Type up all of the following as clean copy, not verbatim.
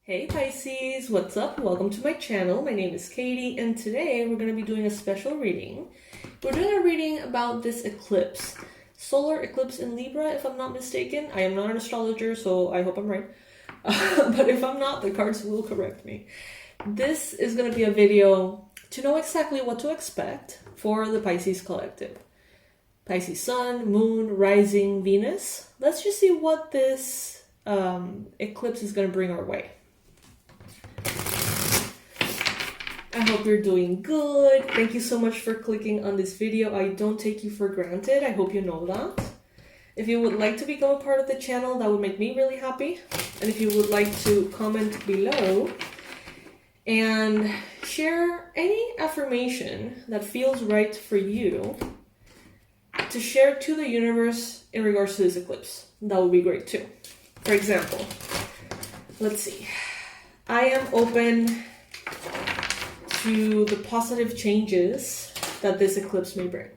Hey Pisces, what's up? Welcome to my channel. My name is Katie and today we're going to be doing a special reading. We're doing a reading about this eclipse. Solar eclipse in Libra, if I'm not mistaken. I am not an astrologer, so I hope I'm right. But if I'm not, the cards will correct me. This is going to be a video to know exactly what to expect for the Pisces collective. Pisces Sun, Moon, Rising, Venus. Let's just see what this eclipse is going to bring our way. I hope you're doing good. Thank you so much for clicking on this video. I don't take you for granted. I hope you know that. If you would like to become a part of the channel, that would make me really happy. And if you would like to comment below and share any affirmation that feels right for you to share to the universe in regards to this eclipse, that would be great too. For example, let's see. I am open to the positive changes that this eclipse may bring.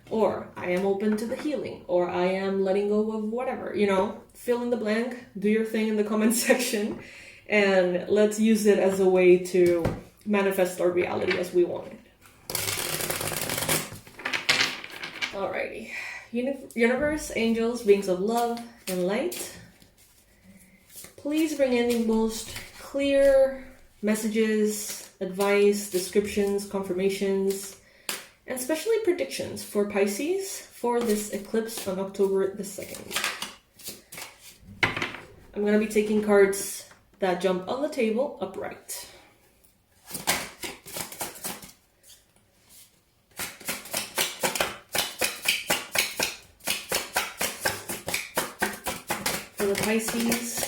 Or I am open to the healing, or I am letting go of whatever, you know, fill in the blank, do your thing in the comment section, and let's use it as a way to manifest our reality as we want it. Alrighty. Universe, angels, beings of love and light, please bring in the most clear messages, advice, descriptions, confirmations, and especially predictions for Pisces for this eclipse on October the 2nd. I'm going to be taking cards that jump on the table upright. For the Pisces,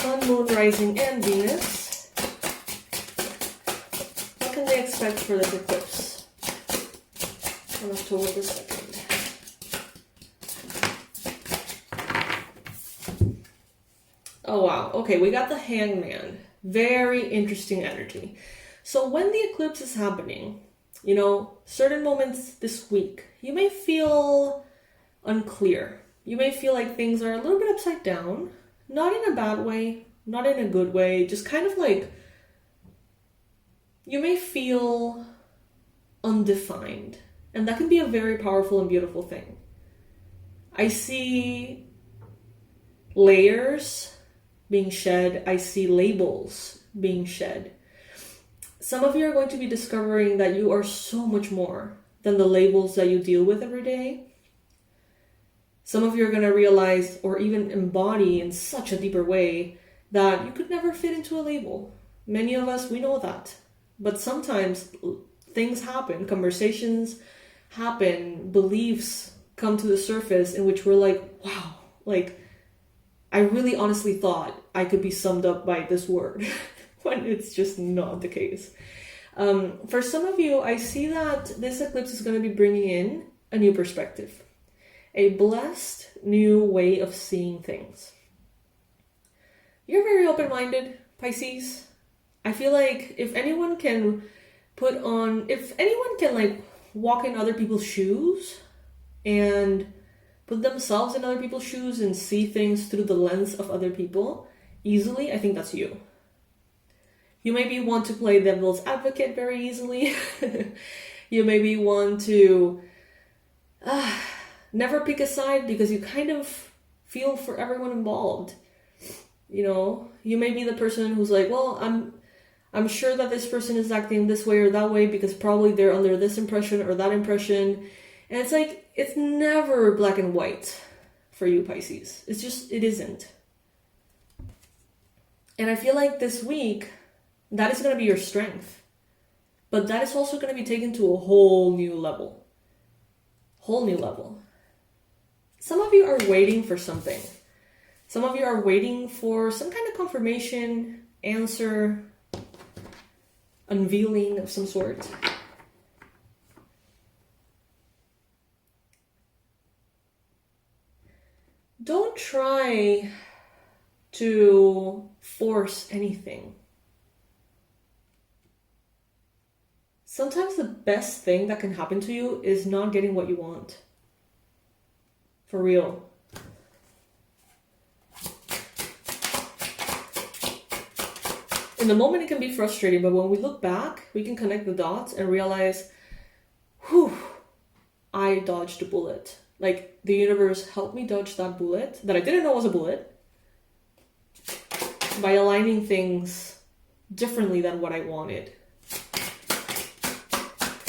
Sun, Moon, Rising, and Venus, what can they expect for this eclipse on October the 2nd? Oh wow, okay, we got the Hangman. Very interesting energy. So when the eclipse is happening, you know, certain moments this week, you may feel unclear. You may feel like things are a little bit upside down. Not in a bad way, not in a good way, just kind of like you may feel undefined. And that can be a very powerful and beautiful thing. I see layers being shed. I see labels being shed. Some of you are going to be discovering that you are so much more than the labels that you deal with every day. Some of you are going to realize or even embody in such a deeper way that you could never fit into a label. Many of us, we know that. But sometimes things happen, conversations happen, beliefs come to the surface in which we're like, wow, like I really honestly thought I could be summed up by this word when it's just not the case. For some of you, I see that this eclipse is going to be bringing in a new perspective. A blessed new way of seeing things. You're very open-minded, Pisces. I feel like if anyone can like walk in other people's shoes and put themselves in other people's shoes and see things through the lens of other people easily, I think that's you. You maybe want to play devil's advocate very easily. You maybe want to never pick a side because you kind of feel for everyone involved. You know, you may be the person who's like, well, I'm sure that this person is acting this way or that way because probably they're under this impression or that impression. And it's like, it's never black and white for you, Pisces. It's just, it isn't. And I feel like this week, that is going to be your strength. But that is also going to be taken to a whole new level. Whole new level. Some of you are waiting for something. Some of you are waiting for some kind of confirmation, answer, unveiling of some sort. Don't try to force anything. Sometimes the best thing that can happen to you is not getting what you want. For real. In the moment, it can be frustrating, but when we look back, we can connect the dots and realize, whew, I dodged a bullet. Like, the universe helped me dodge that bullet that I didn't know was a bullet by aligning things differently than what I wanted.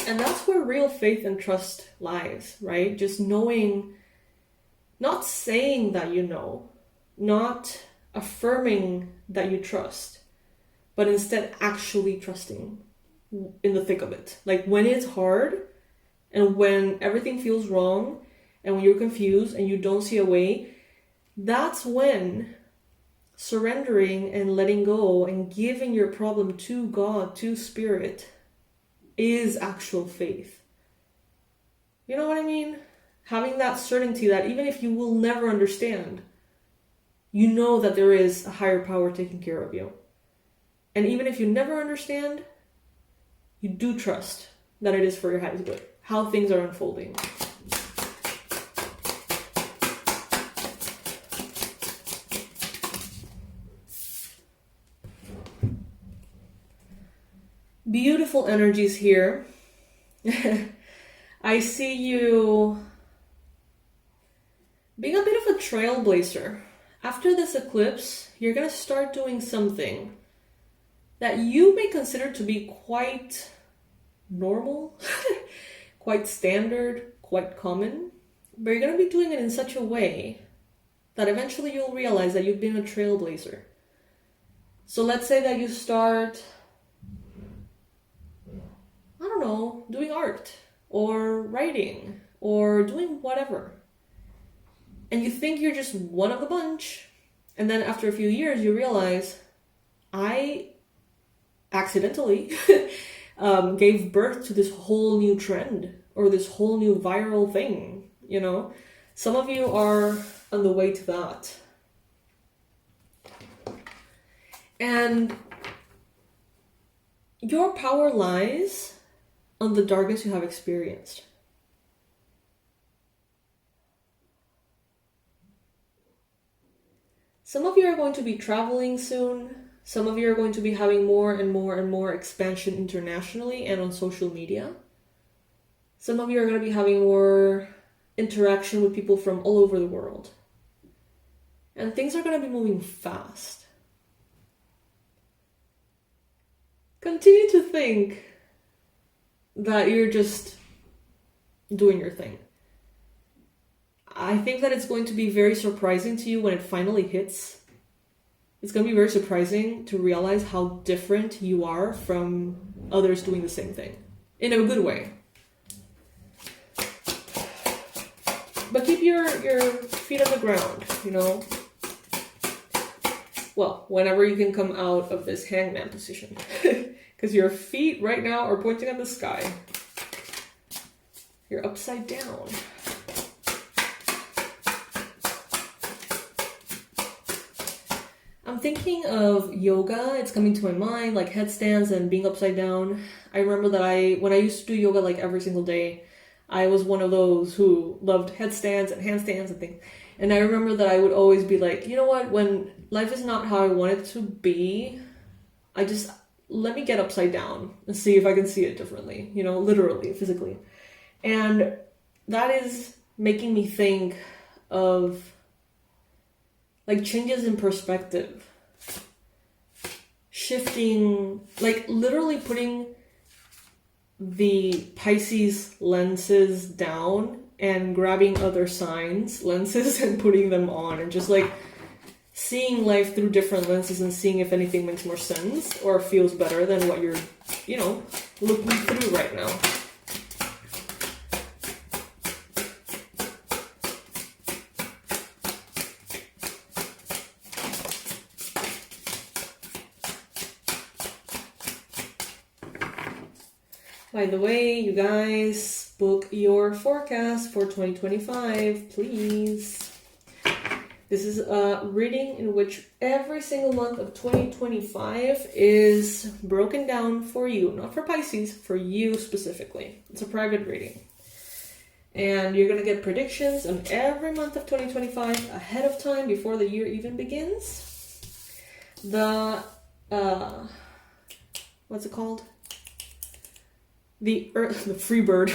And that's where real faith and trust lies, right? Just knowing, not saying that you know, not affirming that you trust, but instead actually trusting in the thick of it. Like when it's hard and when everything feels wrong and when you're confused and you don't see a way, that's when surrendering and letting go and giving your problem to God, to Spirit, is actual faith. You know what I mean? Having that certainty that even if you will never understand, you know that there is a higher power taking care of you. And even if you never understand, you do trust that it is for your highest good, how things are unfolding. Beautiful energies here. I see you being a bit of a trailblazer. After this eclipse, you're going to start doing something that you may consider to be quite normal, quite standard, quite common, but you're going to be doing it in such a way that eventually you'll realize that you've been a trailblazer. So let's say that you start, I don't know, doing art or writing or doing whatever. And you think you're just one of the bunch. And then after a few years, you realize, I accidentally gave birth to this whole new trend or this whole new viral thing, you know? Some of you are on the way to that. And your power lies on the darkness you have experienced. Some of you are going to be traveling soon. Some of you are going to be having more and more and more expansion internationally and on social media. Some of you are going to be having more interaction with people from all over the world. And things are going to be moving fast. Continue to think that you're just doing your thing. I think that it's going to be very surprising to you when it finally hits. It's going to be very surprising to realize how different you are from others doing the same thing. In a good way. But keep your feet on the ground, you know? Well, whenever you can come out of this hangman position. Because your feet right now are pointing at the sky. You're upside down. I'm thinking of yoga. It's coming to my mind, like headstands and being upside down. I remember that when I used to do yoga like every single day, I was one of those who loved headstands and handstands and things. And I remember that I would always be like, you know what, when life is not how I want it to be, let me get upside down and see if I can see it differently, you know, literally, physically. And that is making me think of like changes in perspective, shifting, like literally putting the Pisces lenses down and grabbing other signs lenses and putting them on and just like seeing life through different lenses and seeing if anything makes more sense or feels better than what you're, you know, looking through right now. By the way, you guys, book your forecast for 2025, please. This is a reading in which every single month of 2025 is broken down for you, not for Pisces, for you specifically. It's a private reading. And you're going to get predictions on every month of 2025 ahead of time before the year even begins. The what's it called? The free bird,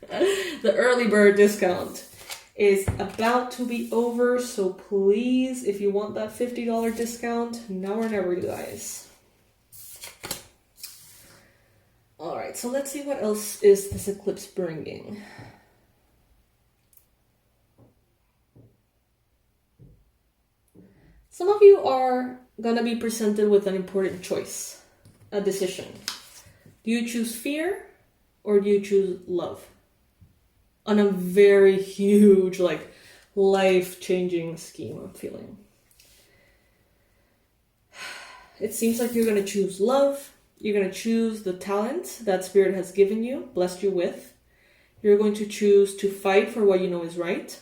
the early bird discount is about to be over. So please, if you want that $50 discount, now or never, you guys. All right, so let's see what else is this eclipse bringing. Some of you are going to be presented with an important choice, a decision. Do you choose fear or do you choose love? On a very huge, like, life-changing scheme, I'm feeling. It seems like you're going to choose love. You're going to choose the talent that Spirit has given you, blessed you with. You're going to choose to fight for what you know is right.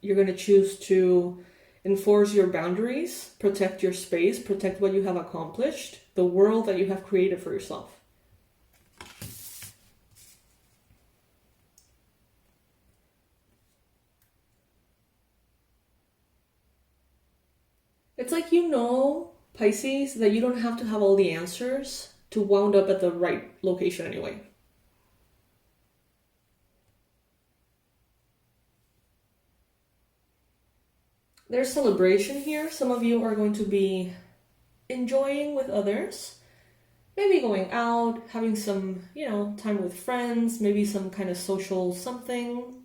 You're going to choose to enforce your boundaries, protect your space, protect what you have accomplished, the world that you have created for yourself. It's like, you know, Pisces, that you don't have to have all the answers to wound up at the right location anyway. There's celebration here. Some of you are going to be enjoying with others. Maybe going out, having some, you know, time with friends, maybe some kind of social something.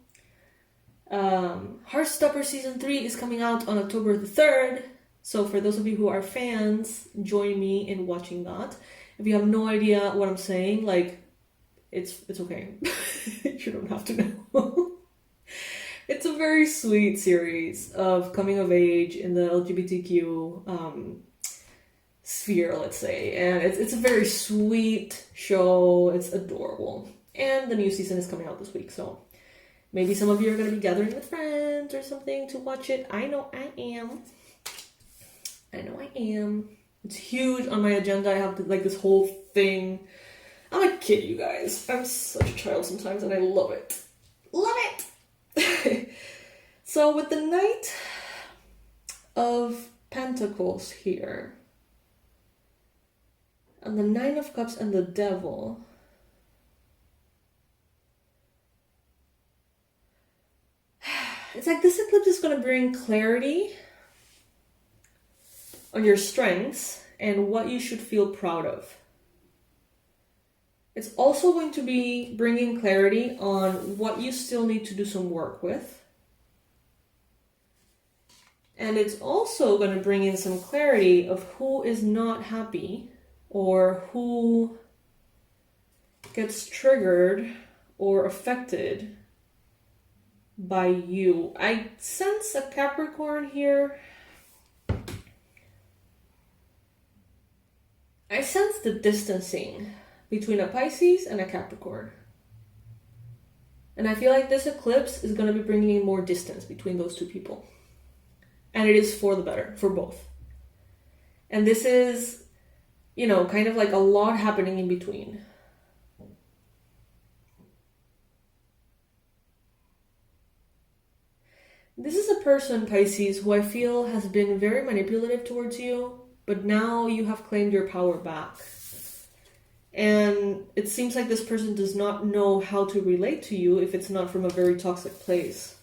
Heartstopper Season 3 is coming out on October the 3rd. So for those of you who are fans, join me in watching that. If you have no idea what I'm saying, like, it's okay. You don't have to know. It's a very sweet series of coming of age in the LGBTQ sphere, let's say. And it's a very sweet show. It's adorable. And the new season is coming out this week, so maybe some of you are going to be gathering with friends or something to watch it. I know I am. It's huge on my agenda. I have like this whole thing. I'm a kid, you guys. I'm such a child sometimes, and I love it. Love it! So with the Knight of Pentacles here, and the Nine of Cups and the Devil, it's like this eclipse is going to bring clarity on your strengths and what you should feel proud of. It's also going to be bringing clarity on what you still need to do some work with. And it's also going to bring in some clarity of who is not happy or who gets triggered or affected by you. I sense a Capricorn here. I sense the distancing between a Pisces and a Capricorn. And I feel like this eclipse is going to be bringing in more distance between those two people. And it is for the better, for both. And this is, you know, kind of like a lot happening in between. This is a person, Pisces, who I feel has been very manipulative towards you, but now you have claimed your power back. And it seems like this person does not know how to relate to you if it's not from a very toxic place.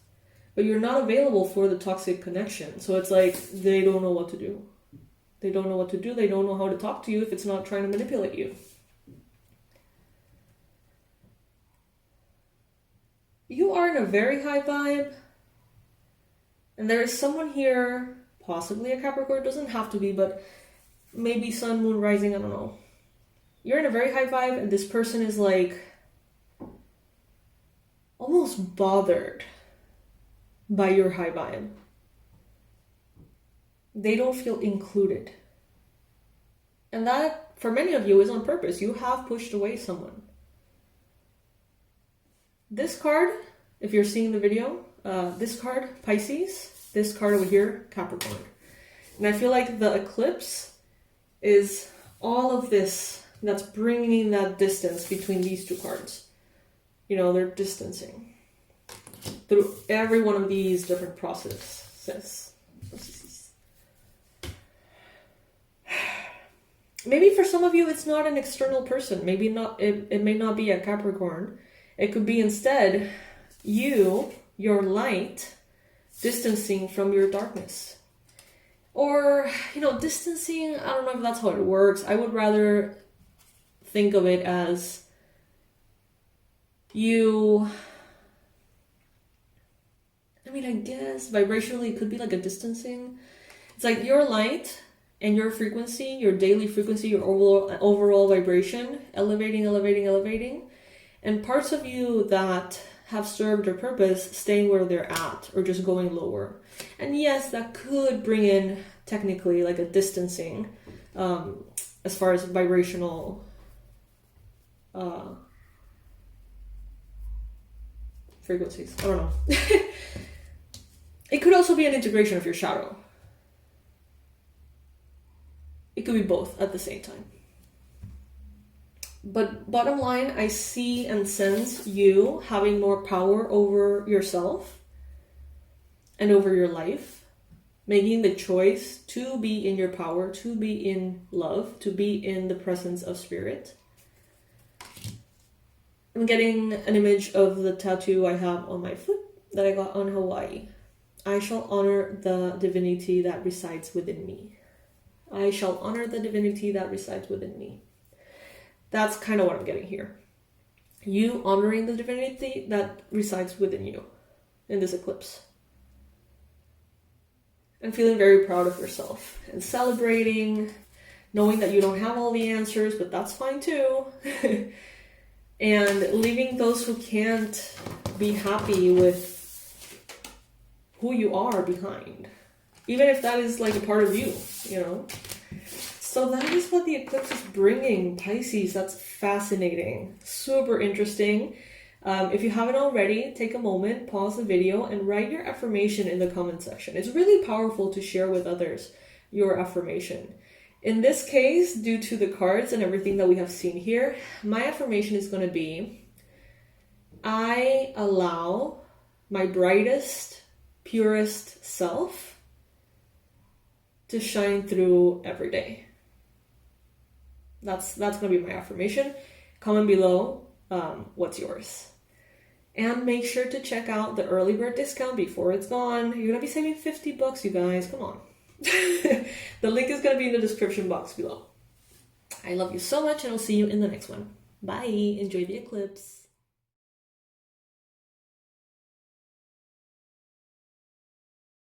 But you're not available for the toxic connection. So it's like they don't know what to do. They don't know what to do. They don't know how to talk to you if it's not trying to manipulate you. You are in a very high vibe. And there is someone here, possibly a Capricorn, doesn't have to be, but maybe sun, moon, rising, I don't know. You're in a very high vibe, and this person is like almost bothered by your high vibe. They don't feel included. And that, for many of you, is on purpose. You have pushed away someone. This card, if you're seeing the video, this card, Pisces, this card over here, Capricorn. And I feel like the eclipse is all of this that's bringing that distance between these two cards. You know, they're distancing through every one of these different processes. maybe for some of you, it's not an external person. Maybe not, it may not be a Capricorn. It could be instead you, your light, distancing from your darkness. Or, you know, distancing, I don't know if that's how it works. I would rather think of it as you, I mean, I guess vibrationally it could be like a distancing. It's like your light and your frequency, your daily frequency, your overall vibration, elevating, elevating, elevating. And parts of you that have served their purpose staying where they're at or just going lower. And yes, that could bring in technically like a distancing as far as vibrational frequencies. I don't know. It could also be an integration of your shadow. It could be both at the same time. But bottom line, I see and sense you having more power over yourself and over your life, making the choice to be in your power, to be in love, to be in the presence of spirit. I'm getting an image of the tattoo I have on my foot that I got on Hawaii. I shall honor the divinity that resides within me. I shall honor the divinity that resides within me. That's kind of what I'm getting here. You honoring the divinity that resides within you in this eclipse. And feeling very proud of yourself and celebrating, knowing that you don't have all the answers, but that's fine too. And leaving those who can't be happy with who you are behind. Even if that is like a part of you, you know? So that is what the eclipse is bringing, Pisces. That's fascinating. Super interesting. If you haven't already, take a moment, pause the video, and write your affirmation in the comment section. It's really powerful to share with others your affirmation. In this case, due to the cards and everything that we have seen here, my affirmation is going to be, I allow my brightest, purest self to shine through every day. That's going to be my affirmation. Comment below what's yours. And make sure to check out the early bird discount before it's gone. You're going to be saving $50, you guys. Come on. The link is going to be in the description box below. I love you so much, and I'll see you in the next one. Bye. Enjoy the eclipse.